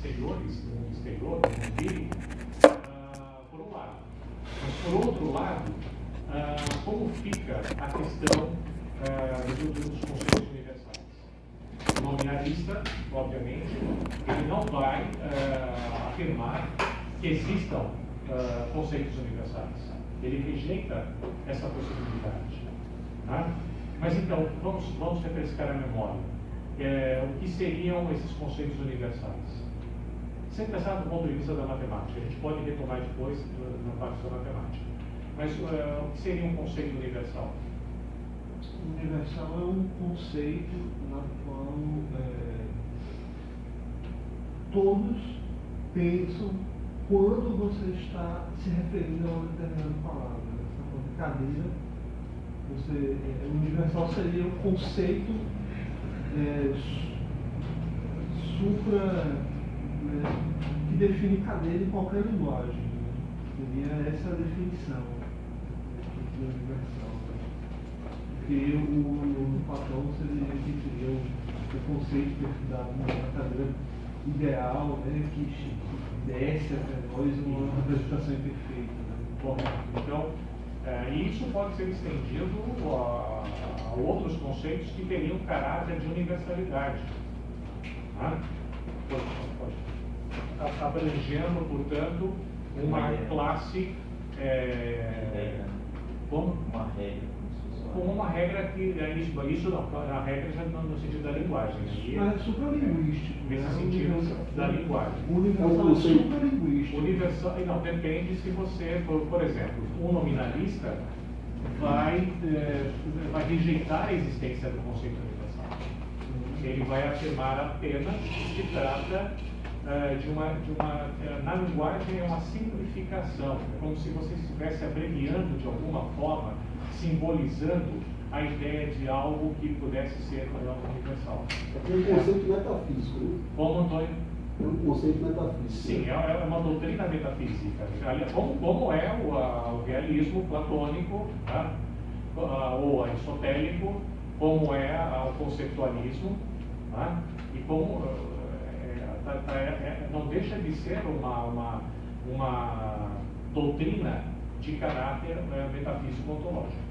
exteriores, do mundo exterior, do mundo empírico, por um lado. Mas, por outro lado, como fica a questão dos conceitos universais? O nominalista, obviamente, ele não vai afirmar que existam conceitos universais. Ele rejeita essa possibilidade. Tá? Mas então, vamos refrescar a memória. O que seriam esses conceitos universais? Sempre pensado do ponto de vista da matemática. A gente pode retomar depois na parte da matemática. Mas o que seria um conceito universal? Universal é um conceito na qual todos pensam quando você está se referindo a uma determinada palavra. Você está falando de cadeira, o universal seria um conceito que define cadeira em qualquer linguagem. Seria essa a definição do universal. Porque o Platão seria o conceito da cadeira ideal, né, que desce até nós uma representação imperfeita. Né? Bom, então, isso pode ser estendido a outros conceitos que teriam caráter de universalidade. Tá? Abrangendo, portanto, uma classe como uma regra que isso não, a regra já no sentido da linguagem. Mas é supralinguístico. Nesse sentido da linguagem. O universal é supralinguístico. Universal, não, depende se você, por exemplo, um nominalista vai rejeitar a existência do conceito universal. Ele vai afirmar apenas que se trata na linguagem é uma simplificação, é como se você estivesse abreviando de alguma forma, simbolizando a ideia de algo que pudesse ser universal. É um conceito metafísico, né? Como, Antônio? É um conceito metafísico. Sim, é uma doutrina metafísica. Como é o realismo platônico, tá? Ou aristotélico, como é o conceitualismo, tá? E como não deixa de ser uma doutrina de caráter metafísico ontológico.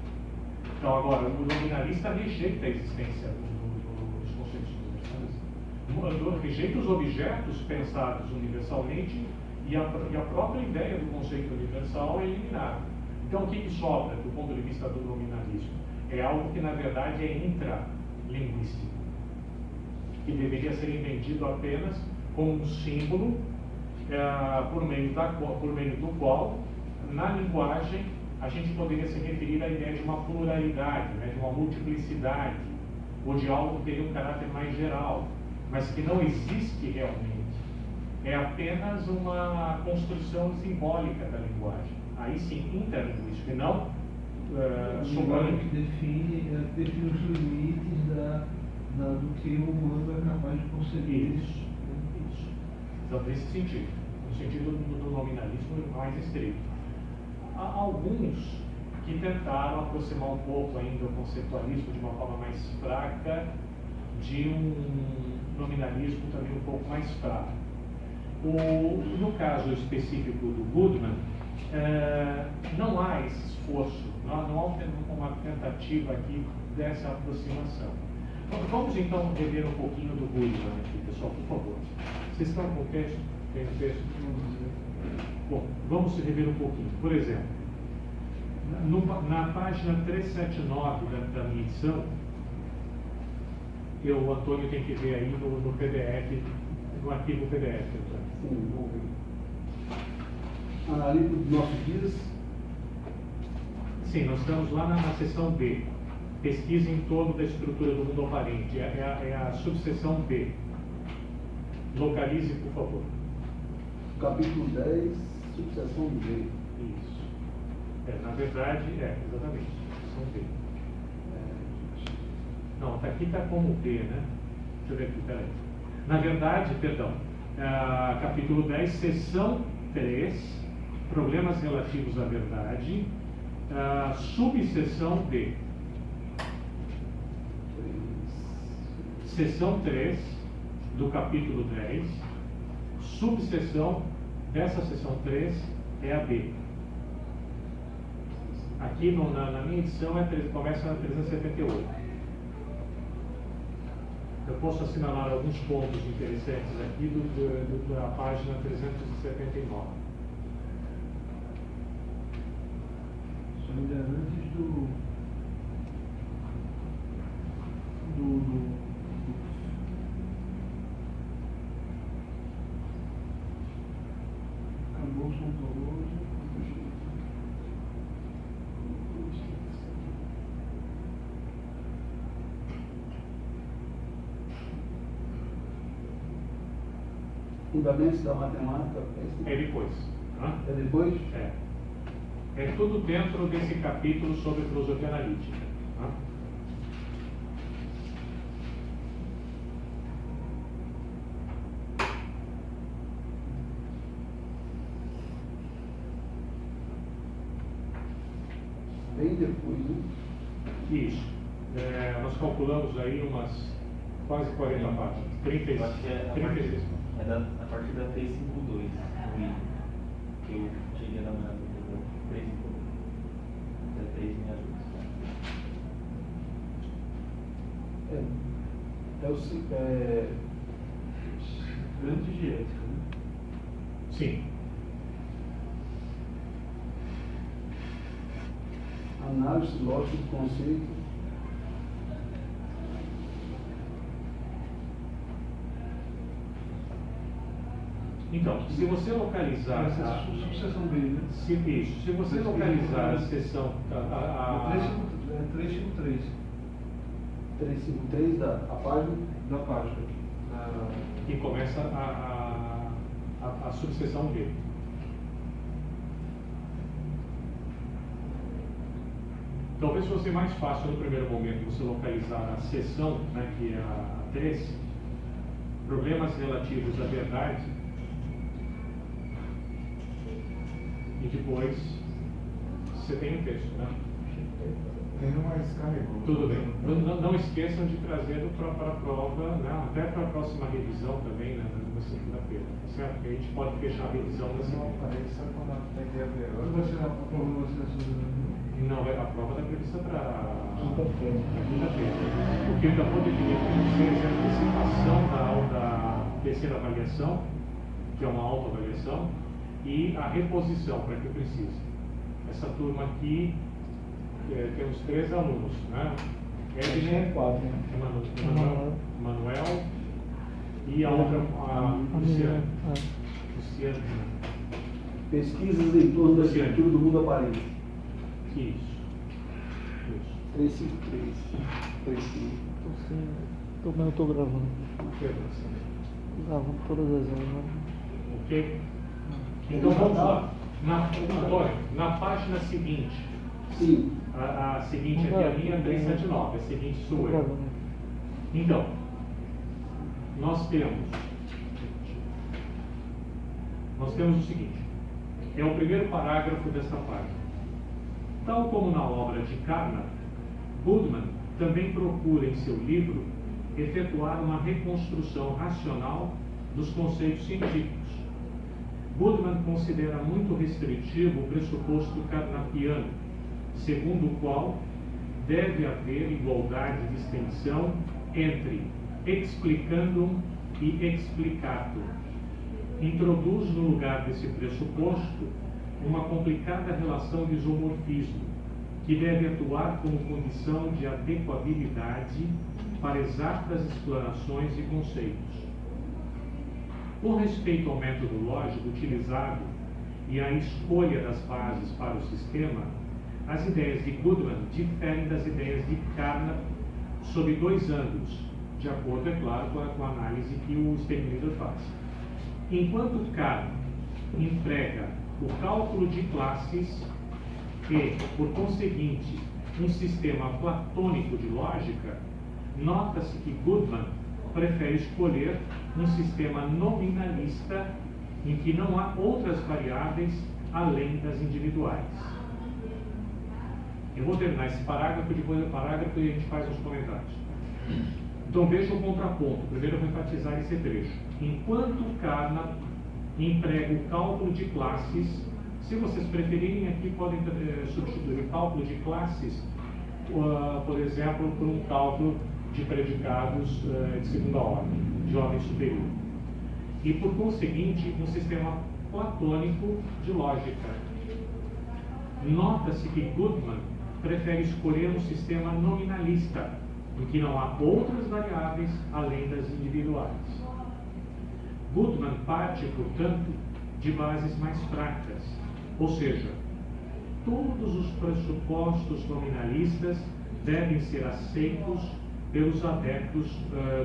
Então, agora, o nominalista rejeita a existência dos conceitos universais, rejeita os objetos pensados universalmente e a própria ideia do conceito universal é eliminada. Então, o que sobra do ponto de vista do nominalismo? É algo que, na verdade, é intralinguístico, que deveria ser entendido apenas como um símbolo por meio do qual, na linguagem, a gente poderia se referir à ideia de uma pluralidade, né, de uma multiplicidade, ou de algo que teria um caráter mais geral, mas que não existe realmente. É apenas uma construção simbólica da linguagem. Aí sim, intralinguística, e não que define os limites do que o humano é capaz de conceber. Isso. Então, nesse sentido, no sentido do nominalismo mais estrito. Há alguns que tentaram aproximar um pouco ainda o conceitualismo de uma forma mais fraca, de um nominalismo também um pouco mais fraco. No caso específico do Goodman, não há esse esforço, não há uma tentativa aqui dessa aproximação. Vamos então rever um pouquinho do Goodman aqui, pessoal, por favor. Vocês estão com o texto? Tem o texto? Bom, vamos rever um pouquinho. Por exemplo, na página 379 da minha edição, o Antônio tem que ver aí no PDF, no arquivo PDF. Sim, vamos ver. Ali dos nossos dias. Sim, nós estamos lá na seção B. Pesquisa em torno da estrutura do mundo aparente. É a subseção B. Localize, por favor. Capítulo 10, subseção B. Isso. Na verdade, exatamente. Subseção B. Não, aqui está como B, né? Deixa eu ver aqui, peraí. Na verdade, perdão, capítulo 10, seção 3, problemas relativos à verdade, subseção B. Seção 3, do capítulo 10, subseção dessa seção 3 é a B. Aqui na minha edição começa na 378. Eu posso assinalar alguns pontos interessantes aqui da página 379. Isso ainda é antes acabou o ontológico. Fundamentos da matemática. É depois. Né? É depois? É tudo dentro desse capítulo sobre filosofia analítica. Né? Bem depois, né? Isso. Nós calculamos aí umas quase 40 páginas. 30, Eu acho que é a 36. a partir da 352, no I, que eu cheguei a dar uma olhada no 352. Até 3 me ajuda. Antes de ética, né? Sim. Análise lógica do conceito. Então, se você localizar Essa é a subseção B, né? se você localizar a seção É 353 353 da página. da página. que começa a subseção B. Talvez fosse mais fácil no primeiro momento você localizar a seção, né, que é a 13, problemas relativos à verdade, e depois você tem um texto, né? Tem uma escala. Tudo bem. Não esqueçam de trazer para a prova, né, até para a próxima revisão também, né, na segunda-feira, tá certo? Porque a gente pode fechar a revisão na segunda. Isso é quando tem que haver. Quando vai ser a prova vai ser Não, a prova está prevista para Quinta-feira. quinta-feira. O que eu ainda vou definir com vocês é a antecipação da terceira avaliação, que é uma autoavaliação, e a reposição, para que precise. Essa turma aqui, temos 3 alunos, né? Edner, 4, né? Manuel e a outra, a Luciana. Luciana. Pesquisas em torno da estrutura do mundo aparente. Isso. 353. 35. Eu estou gravando. Gravando todas as aulas. Ok? Então vamos lá. Na página seguinte, Sim. a seguinte aqui é a minha 379, a seguinte sua. Então, nós temos o seguinte, é o primeiro parágrafo desta página. Tal como na obra de Carnap, Budman também procura em seu livro efetuar uma reconstrução racional dos conceitos científicos. Budman considera muito restritivo o pressuposto carnapiano, segundo o qual deve haver igualdade de extensão entre explicandum e explicatum. Introduz no lugar desse pressuposto uma complicada relação de isomorfismo, que deve atuar como condição de adequabilidade para exatas explanações e conceitos. Com respeito ao método lógico utilizado e à escolha das bases para o sistema, as ideias de Goodman diferem das ideias de Carnap sob 2 ângulos, de acordo, é claro, com a análise que o Stegmiller faz. Enquanto Carnap emprega o cálculo de classes e, por conseguinte, um sistema platônico de lógica, nota-se que Goodman prefere escolher um sistema nominalista em que não há outras variáveis além das individuais. Eu vou terminar esse parágrafo, depois do parágrafo e a gente faz os comentários. Então veja o contraponto. Primeiro eu vou enfatizar esse trecho. enquanto Carnap emprega o cálculo de classes. Se vocês preferirem, aqui podem substituir o cálculo de classes, por exemplo, por um cálculo de predicados de segunda ordem, de ordem superior. E, por conseguinte, um sistema platônico de lógica. Nota-se que Goodman prefere escolher um sistema nominalista, em que não há outras variáveis além das individuais. Goodman parte, portanto, de bases mais fracas, ou seja, todos os pressupostos nominalistas devem ser aceitos pelos adeptos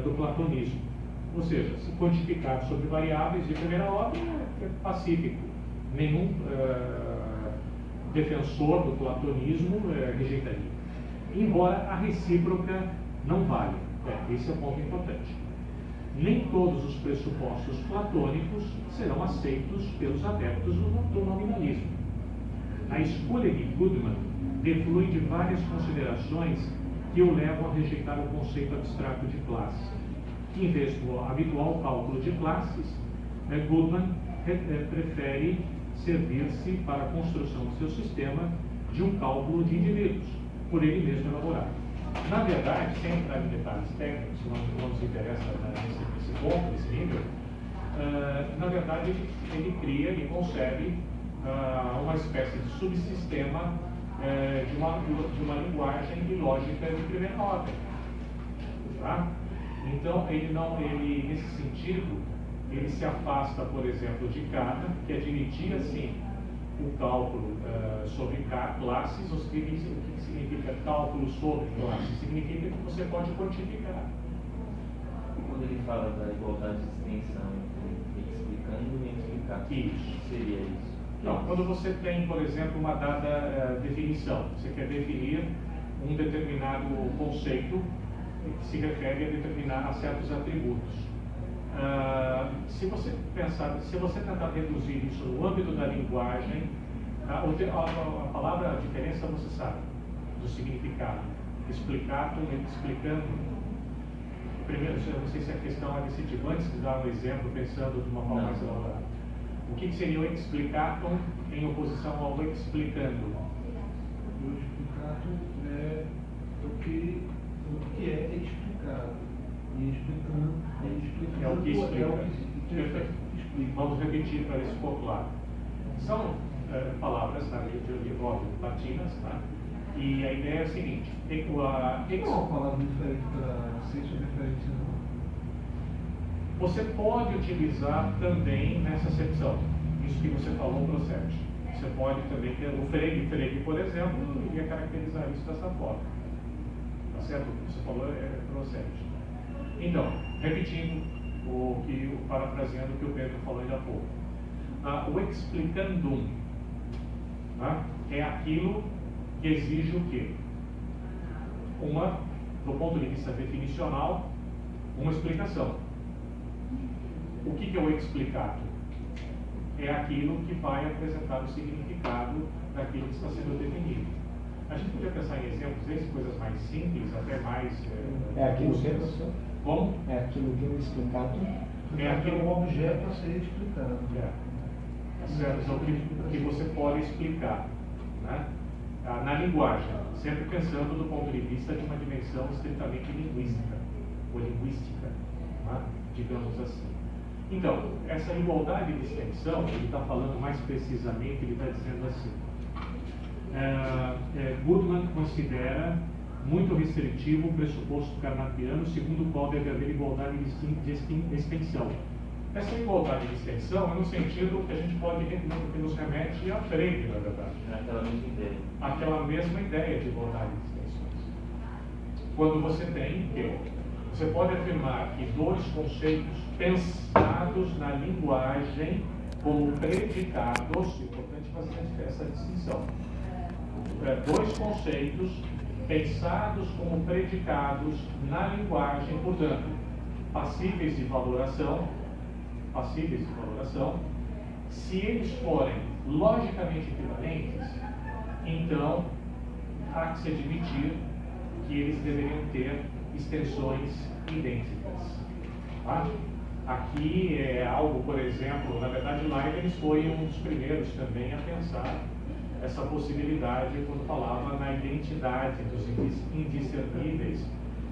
do platonismo. Ou seja, se quantificar sobre variáveis de primeira ordem é pacífico. Nenhum defensor do platonismo rejeitaria. Embora a recíproca não vale. Esse é o ponto importante. Nem todos os pressupostos platônicos serão aceitos pelos adeptos do nominalismo. A escolha de Goodman deflui de várias considerações que o levam a rejeitar o conceito abstrato de classe. Em vez do habitual cálculo de classes, Goodman prefere servir-se para a construção do seu sistema de um cálculo de indivíduos, por ele mesmo elaborado. Na verdade, sem entrar em detalhes técnicos, não nos interessa nesse ponto, nesse nível, na verdade ele cria e concebe uma espécie de subsistema de uma linguagem e lógica de primeira ordem. Tá? Então, ele, nesse sentido, ele se afasta, por exemplo, de Carnap, que admitia, sim, o cálculo sobre classes. O que significa cálculo sobre classes? Significa que você pode quantificar. Quando ele fala da igualdade de extensão entre explicando e explicado, Isso. seria isso? Não, quando você tem, por exemplo, uma dada definição, você quer definir um determinado conceito que se refere a certos atributos. Se você tentar reduzir isso no âmbito da linguagem, a palavra, a diferença você sabe, do significado. Explicando. Primeiro, eu não sei se a questão é desse tipo, antes de dar um exemplo, pensando de uma forma mais elaborada. O que seria o explicatum em oposição ao explicando? O explicado é o que é explicado. E explicando É o que explica. Perfeito. Vamos repetir para isso ficou claro. São palavras de ordem latinas, tá? E a ideia é a seguinte: Não é uma palavra diferente para ciência referência, não. Você pode utilizar também nessa acepção. Isso que você falou procede. Você pode também ter o Frege, por exemplo, iria caracterizar isso dessa forma. Tá certo? O que você falou procede. Então, repetindo parafraseando o que o Pedro falou ainda há pouco. O explicandum, tá? É aquilo que exige o quê? Do ponto de vista definicional, uma explicação. O que é o explicado? É aquilo que vai apresentar o significado daquilo que está sendo definido. A gente podia pensar em exemplos desses, coisas mais simples, até mais... É aquilo que, professor? Como? É aquilo que é explicado. É aquilo um objeto a ser explicado. Certo? O que você pode explicar, né? Na linguagem, sempre pensando do ponto de vista de uma dimensão estritamente linguística, ou linguística, né? Digamos assim. Então, essa igualdade de extensão, ele está falando mais precisamente, ele está dizendo assim, Goodman considera muito restritivo o pressuposto carnapiano, segundo o qual deve haver igualdade de extensão. Essa igualdade de extensão é no sentido que a gente pode, que nos remete à Frege, na verdade. Aquela mesma ideia. Aquela mesma ideia de igualdade de extensões. Quando você tem que, você pode afirmar que dois conceitos pensados na linguagem como predicados, é importante fazer essa distinção. Dois conceitos pensados como predicados na linguagem, portanto, passíveis de valoração, se eles forem logicamente equivalentes, então há que se admitir que eles deveriam ter extensões idênticas. Tá? Aqui é algo, por exemplo, na verdade Leibniz foi um dos primeiros também a pensar essa possibilidade quando falava na identidade dos indiscerníveis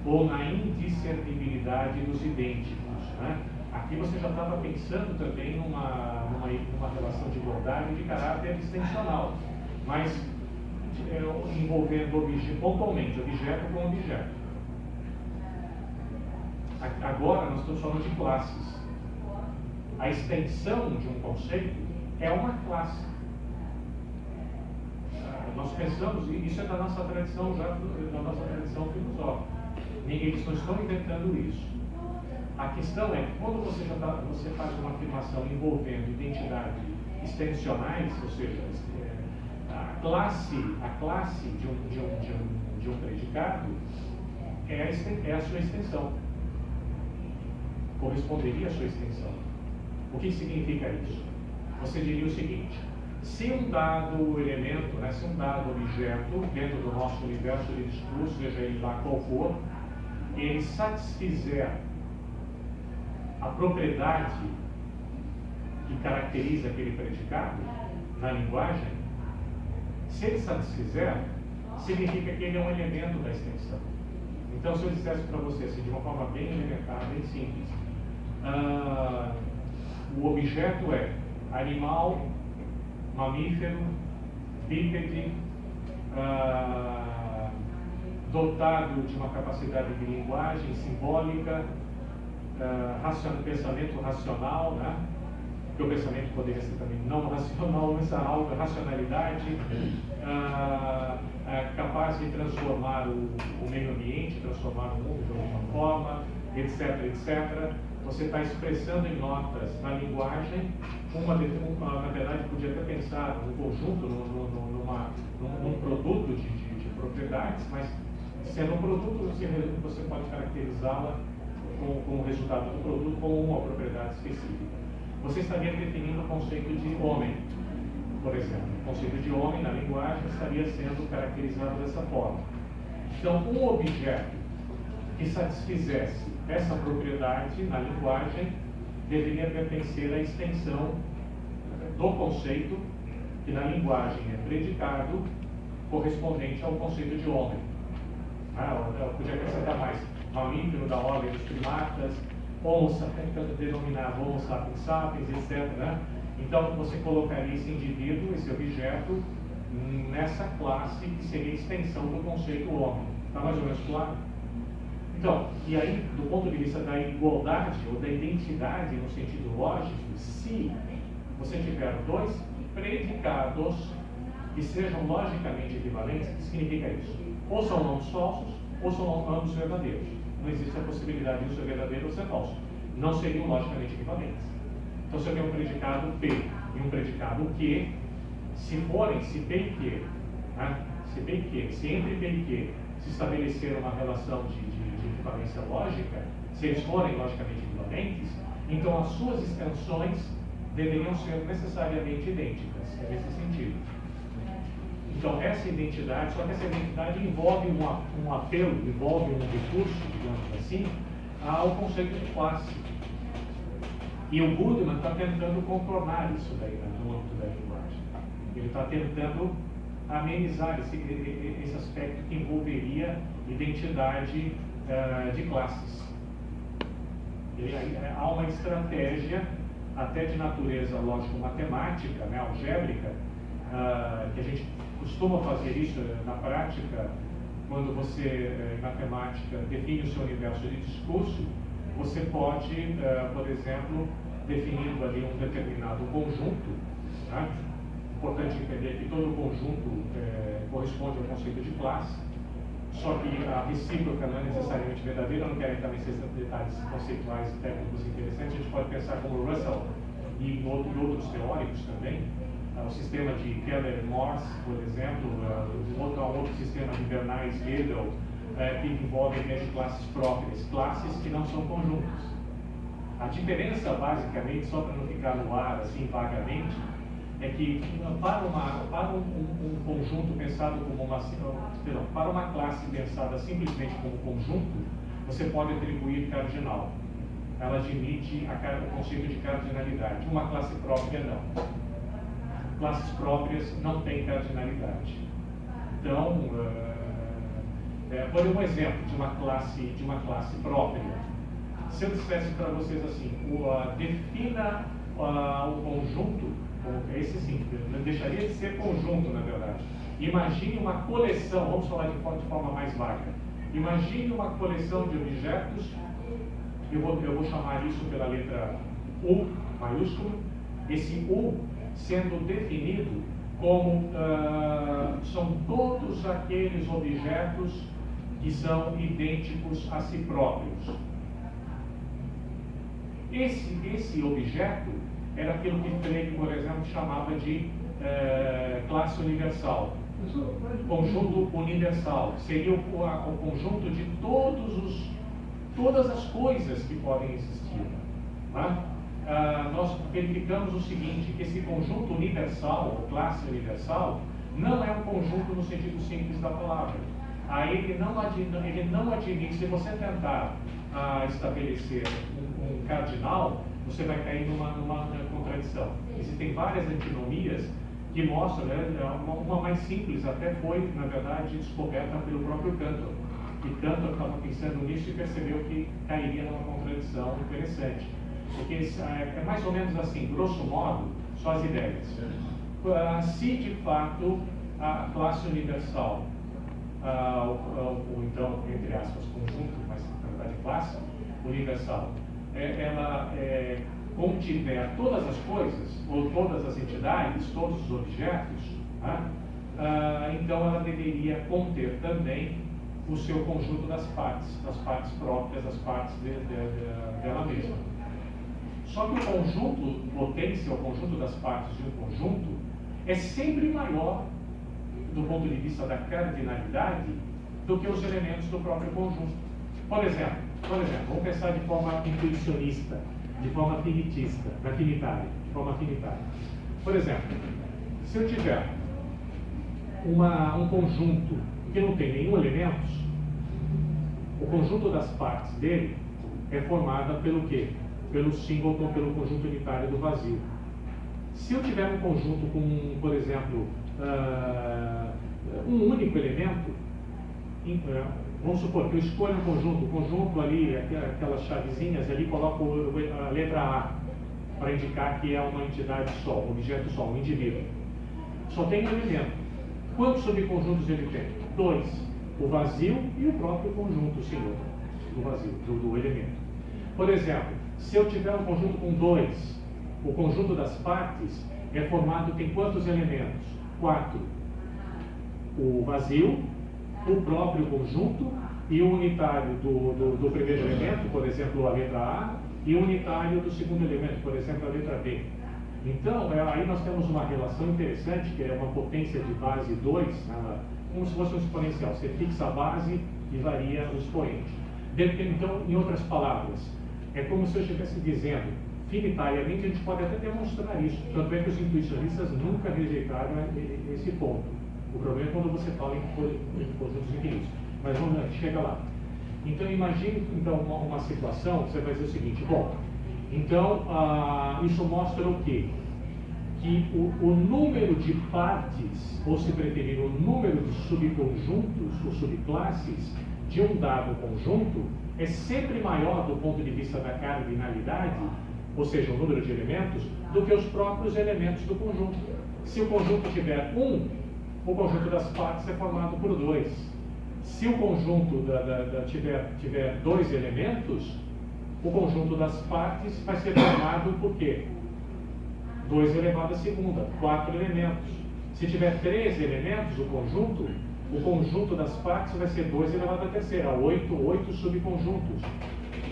ou na indiscernibilidade dos idênticos, né? Aqui você já estava pensando também numa relação de igualdade de caráter extensional, mas envolvendo pontualmente objeto com objeto. Agora nós estamos falando de classes. A extensão de um conceito é uma classe. Nós pensamos, e isso é da nossa tradição já, da nossa tradição filosófica. Eles não estão inventando isso. A questão é que quando você faz uma afirmação envolvendo identidade extensionais, ou seja, a classe de um predicado é a sua extensão. Corresponderia à sua extensão. O que significa isso? Você diria o seguinte: se um dado elemento, né, se um dado objeto dentro do nosso universo de discurso, seja ele lá qual for, ele satisfizer a propriedade que caracteriza aquele predicado na linguagem, se ele satisfizer, significa que ele é um elemento da extensão. Então, se eu dissesse para você assim, de uma forma bem elementar, bem simples, o objeto é animal, mamífero, bípede, dotado de uma capacidade de linguagem simbólica, pensamento racional, né? Porque o pensamento poderia ser também não racional, mas a alta racionalidade, capaz de transformar o meio ambiente, transformar o mundo de alguma forma, etc, etc. Você está expressando em notas na linguagem, na verdade podia até pensar num conjunto, num produto de propriedades, mas sendo um produto, você pode caracterizá-la com o resultado do produto como uma propriedade específica. Você estaria definindo o conceito de homem, por exemplo. O conceito de homem na linguagem estaria sendo caracterizado dessa forma. Então, um objeto que satisfizesse essa propriedade na linguagem deveria pertencer à extensão do conceito, que na linguagem é predicado, correspondente ao conceito de homem. Eu podia acrescentar mais: mamífero da ordem dos primatas, denominado Homo sapiens sapiens, etc. Né? Então você colocaria esse indivíduo, esse objeto, nessa classe que seria a extensão do conceito homem. Está mais ou menos claro? Então, e aí, do ponto de vista da igualdade ou da identidade no sentido lógico, se você tiver dois predicados que sejam logicamente equivalentes, o que significa isso? Ou são ambos falsos, ou são ambos verdadeiros. Não existe a possibilidade de um ser verdadeiro ou ser falso. Não seriam logicamente equivalentes. Então, se eu tenho um predicado P e um predicado Q, se P e Q, né? Se entre P e Q se estabelecer uma relação de equivalência lógica, se eles forem logicamente equivalentes, então as suas extensões deveriam ser necessariamente idênticas, nesse sentido. Então, essa identidade, só que essa identidade envolve um apelo, envolve um recurso, digamos assim, ao conceito de classe. E o Goodman está tentando contornar isso daí no âmbito da linguagem. Ele está tentando amenizar esse aspecto que envolveria identidade de classes. Há uma estratégia, até de natureza lógico-matemática, né, algébrica, que a gente costuma fazer isso na prática, quando você, em matemática, define o seu universo de discurso. Você pode, por exemplo, definindo ali um determinado conjunto, né? Importante entender que todo conjunto corresponde ao conceito de classe, só que a recíproca não é necessariamente verdadeira. Eu não quero entrar nesses detalhes conceituais e técnicos interessantes. A gente pode pensar como Russell e outros teóricos também. O sistema de Keller-Morse, por exemplo, outro sistema de Bernays-Gödel, que envolve a ideia de classes próprias, classes que não são conjuntos. A diferença, basicamente, só para não ficar no ar assim vagamente, é que para um conjunto pensado como para uma classe pensada simplesmente como conjunto, você pode atribuir cardinal. ela admite o conceito de cardinalidade. Uma classe própria não. Classes próprias não têm cardinalidade. Então, por um exemplo de uma classe própria, se eu dissesse para vocês assim, defina o conjunto, esse sim, deixaria de ser conjunto, na verdade. Imagine uma coleção, vamos falar de forma mais vaga. Imagine uma coleção de objetos, eu vou chamar isso pela letra U maiúsculo, esse U sendo definido como são todos aqueles objetos que são idênticos a si próprios. Esse objeto era aquilo que Frege, por exemplo, chamava de classe universal. Conjunto universal. Seria o conjunto de todas as coisas que podem existir. Tá? Nós verificamos o seguinte, que esse conjunto universal, ou classe universal, não é um conjunto no sentido simples da palavra. Ele não admite, se você tentar estabelecer um cardinal, você vai cair numa contradição. Existem várias antinomias que mostram, uma mais simples até foi, na verdade, descoberta pelo próprio Cantor. E Cantor estava pensando nisso e percebeu que cairia numa contradição interessante. Porque é mais ou menos assim, grosso modo, só as ideias. Se de fato a classe universal, ou então, entre aspas, conjunto, mas na verdade classe universal, ela contiver todas as coisas, ou todas as entidades, todos os objetos, então ela deveria conter também o seu conjunto das partes próprias, as partes dela mesma. Só que o conjunto, potência, o conjunto das partes de um conjunto, é sempre maior, do ponto de vista da cardinalidade, do que os elementos do próprio conjunto. Por exemplo, vamos pensar de forma intuicionista, de forma finitária. Por exemplo, se eu tiver um conjunto que não tem nenhum elemento, o conjunto das partes dele é formada pelo quê? Pelo singleton, pelo conjunto unitário do vazio. Se eu tiver um conjunto com, por exemplo, um único elemento, vamos supor que eu escolho um conjunto ali, aquelas chavezinhas ali, coloco a letra A para indicar que é uma entidade só, um objeto só, um indivíduo. Só tem um elemento. Quantos subconjuntos ele tem? 2. O vazio e o próprio conjunto, sim, do vazio, do elemento. Por exemplo, se eu tiver um conjunto com 2, o conjunto das partes é formado, tem quantos elementos? 4. O vazio, o próprio conjunto e o unitário do primeiro elemento, por exemplo, a letra A, e o unitário do segundo elemento, por exemplo, a letra B. Então, aí nós temos uma relação interessante, que é uma potência de base 2, como se fosse um exponencial. Você fixa a base e varia o expoente. Então, em outras palavras, é como se eu estivesse dizendo, finitariamente, a gente pode até demonstrar isso. Tanto é que os intuicionistas nunca rejeitaram esse ponto. O problema é quando você fala em conjuntos infinitos. Mas vamos lá, chega lá. Então, imagine então, uma situação, você vai dizer o seguinte, bom, então, isso mostra o quê? Que o número de partes, ou se preferir, o número de subconjuntos ou subclasses de um dado conjunto é sempre maior do ponto de vista da cardinalidade, ou seja, o número de elementos, do que os próprios elementos do conjunto. Se o conjunto tiver 1, o conjunto das partes é formado por 2. Se o conjunto tiver 2 elementos, o conjunto das partes vai ser formado por quê? 2 elevado à segunda, 4 elementos. Se tiver 3 elementos, o conjunto das partes vai ser 2 elevado à terceira, 8 subconjuntos.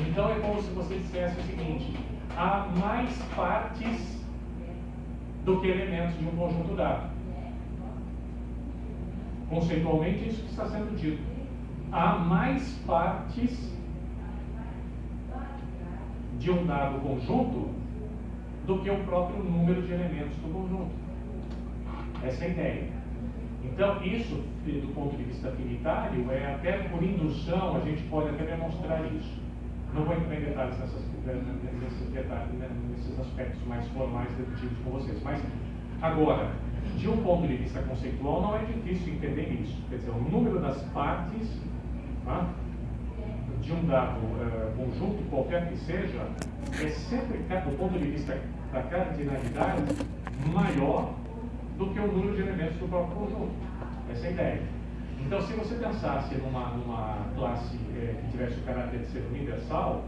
Então é como se você dissesse o seguinte, há mais partes do que elementos de um conjunto dado. Conceitualmente, isso que está sendo dito. Há mais partes de um dado conjunto do que o próprio número de elementos do conjunto. Essa é a ideia. Então, isso, do ponto de vista finitário, até por indução, a gente pode até demonstrar isso. Não vou entrar em detalhes nessas coisas. nesses detalhes, nesses aspectos mais formais dedutivos com vocês. Mas, agora, de um ponto de vista conceitual, não é difícil entender isso. Quer dizer, o número das partes, tá, de um dado conjunto, qualquer que seja, é sempre, do ponto de vista da cardinalidade, maior do que o número de elementos do próprio conjunto. Essa é a ideia. Então, se você pensasse numa classe que tivesse o caráter de ser universal,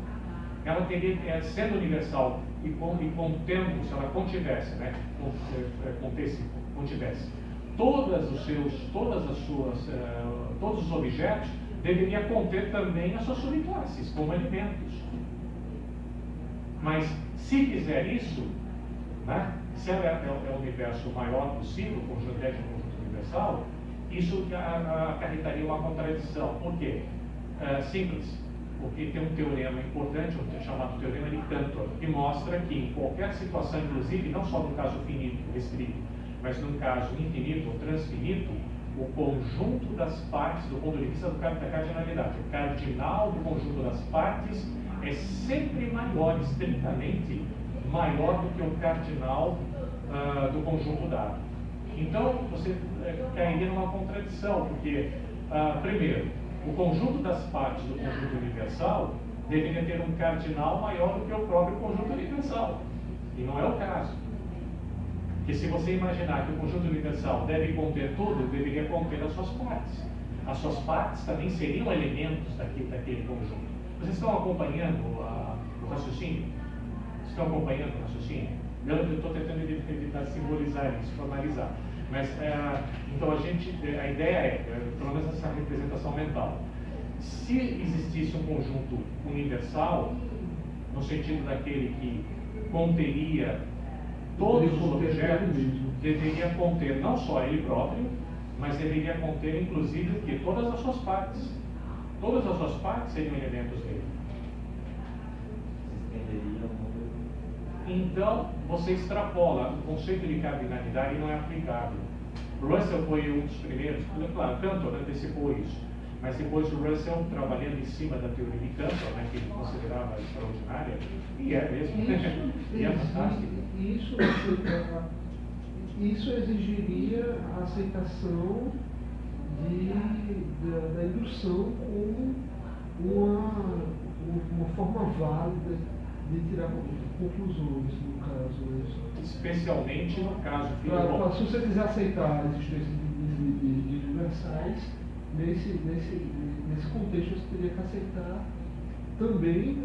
ela teria, sendo universal e contendo, se ela contivesse, né, contivesse todos os objetos, deveria conter também as suas subclasses, como elementos. Mas, se fizer isso, né, se ela é o universo maior possível, o conjunto é um conjunto universal, isso acarretaria uma contradição. Por quê? Simples. Porque tem um teorema importante, chamado Teorema de Cantor, que mostra que em qualquer situação, inclusive, não só no caso finito, restrito, mas no caso infinito ou transfinito, o conjunto das partes, do ponto de vista da cardinalidade, o cardinal do conjunto das partes é sempre maior, estritamente maior do que o cardinal do conjunto dado. Então, você cairia numa contradição, porque, primeiro, o conjunto das partes do conjunto universal deveria ter um cardinal maior do que o próprio conjunto universal. E não é o caso. Porque se você imaginar que o conjunto universal deve conter tudo, deveria conter as suas partes. As suas partes também seriam elementos daquele conjunto. Vocês estão acompanhando o raciocínio? Estão acompanhando o raciocínio? Eu estou tentando evitar simbolizar isso, formalizar. Mas, então, a ideia é, pelo menos essa representação mental. Se existisse um conjunto universal, no sentido daquele que conteria todos os objetos, deveria conter não só ele próprio, mas deveria conter, inclusive, que todas as suas partes. Todas as suas partes seriam elementos dele. Então, você extrapola o conceito de cardinalidade e não é aplicável. Russell foi um dos primeiros, claro, Cantor antecipou isso, mas depois o Russell, trabalhando em cima da teoria de Cantor, né, que ele considerava extraordinária, e é mesmo, e é fantástico. Isso exigiria a aceitação da indução como uma forma válida de tirar conclusões, no caso. Especialmente no caso Claro, se você quiser aceitar a existência de universais, nesse contexto você teria que aceitar também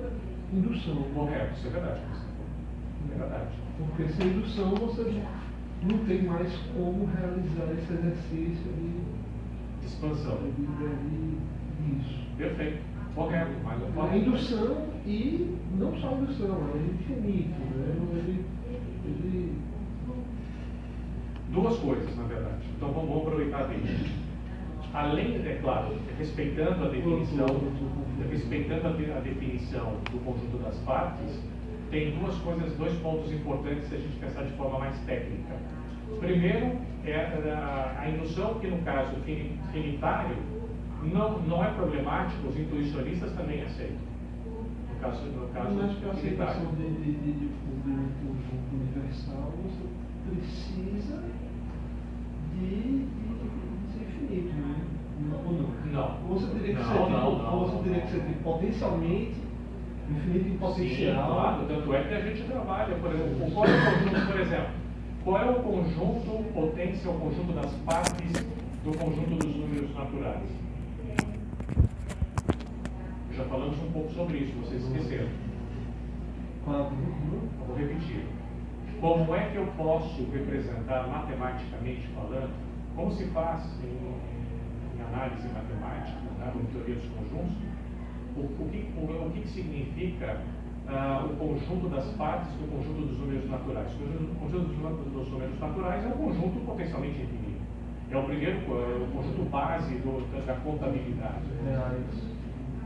indução. Correto, isso é verdade. É verdade. Porque sem indução você não tem mais como realizar esse exercício de expansão. Isso. Perfeito. Correto, mas a indução e não só a indução, é infinito, né? Duas coisas, na verdade. Então vamos aproveitar dele. Além, é claro, respeitando a definição do conjunto das partes, tem dois pontos importantes se a gente pensar de forma mais técnica. Primeiro é a indução, que no caso finitário não é problemático, os intuicionistas também aceitam. No caso mas para a finitário. aceitação de conjunto universal, você precisa de ser infinito, né? Ou não? Não. Você teria que ser potencialmente infinito em potencial. Sim, claro, tanto é que a gente trabalha, por exemplo, qual é o conjunto, por exemplo, qual é o conjunto potência, o conjunto das partes do conjunto dos números naturais? Já falamos um pouco sobre isso, vocês esqueceram. Vou repetir. Como é que eu posso representar matematicamente falando, como se faz em análise matemática, né, em teoria dos conjuntos, o que significa o conjunto das partes do conjunto dos números naturais? O conjunto dos números naturais é um conjunto potencialmente infinito. É o primeiro, o conjunto base da contabilidade.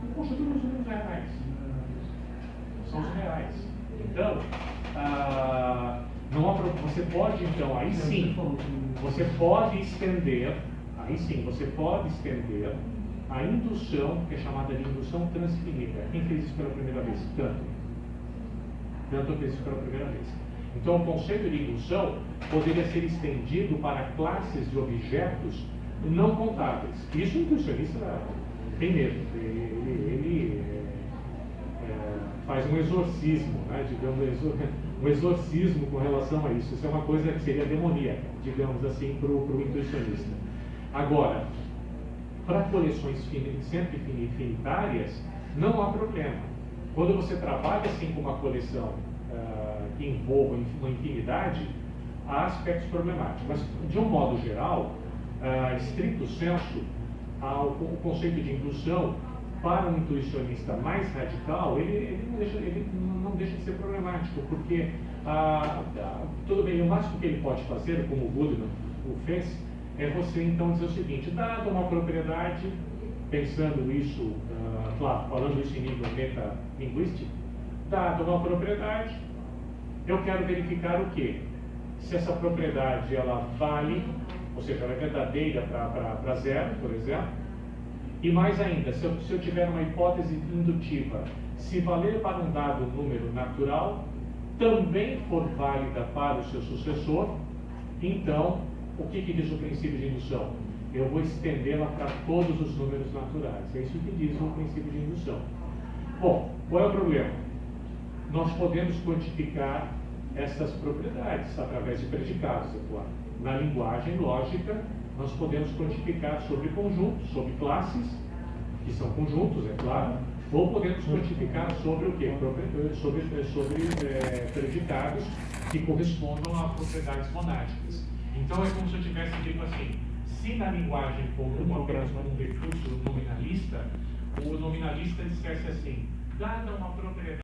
O conjunto dos números reais. São os reais. Então, você pode, então, aí sim, você pode estender a indução, que é chamada de indução transfinita. Quem fez isso pela primeira vez? Cantor. tanto eu fiz isso pela primeira vez. Então, o conceito de indução poderia ser estendido para classes de objetos não contáveis. Isso o intuicionista tem medo. Ele faz um exorcismo, né, digamos, um exorcismo com relação a isso. Isso é uma coisa que seria demoníaca, digamos assim, para o intuicionista. Agora, para coleções sempre infinitárias, não há problema. Quando você trabalha assim com uma coleção que envolva uma infinidade, há aspectos problemáticos. Mas, de um modo geral, estricto sensu, o conceito de indução, para um intuicionista mais radical, ele não deixa de ser problemático, porque tudo bem, o máximo que ele pode fazer, como o Goodman o fez, é você então dizer o seguinte: dada uma propriedade, pensando isso, claro, falando isso em nível metalinguístico, dada uma propriedade, eu quero verificar o quê? Se essa propriedade ela vale, ou seja, ela é verdadeira para zero, por exemplo, e mais ainda, se eu tiver uma hipótese indutiva, se valer para um dado número natural, também for válida para o seu sucessor, então, o que diz o princípio de indução? Eu vou estendê-la para todos os números naturais. É isso que diz o princípio de indução. Bom, qual é o problema? Nós podemos quantificar essas propriedades através de predicados, é claro. Na linguagem lógica, nós podemos quantificar sobre conjuntos, sobre classes, que são conjuntos, é claro, ou podemos quantificar sobre o quê? Sobre predicados que correspondam a propriedades monádicas. Então é como se eu tivesse dito assim: se na linguagem comum, apenas um recurso nominalista, o nominalista dissesse assim, dada uma propriedade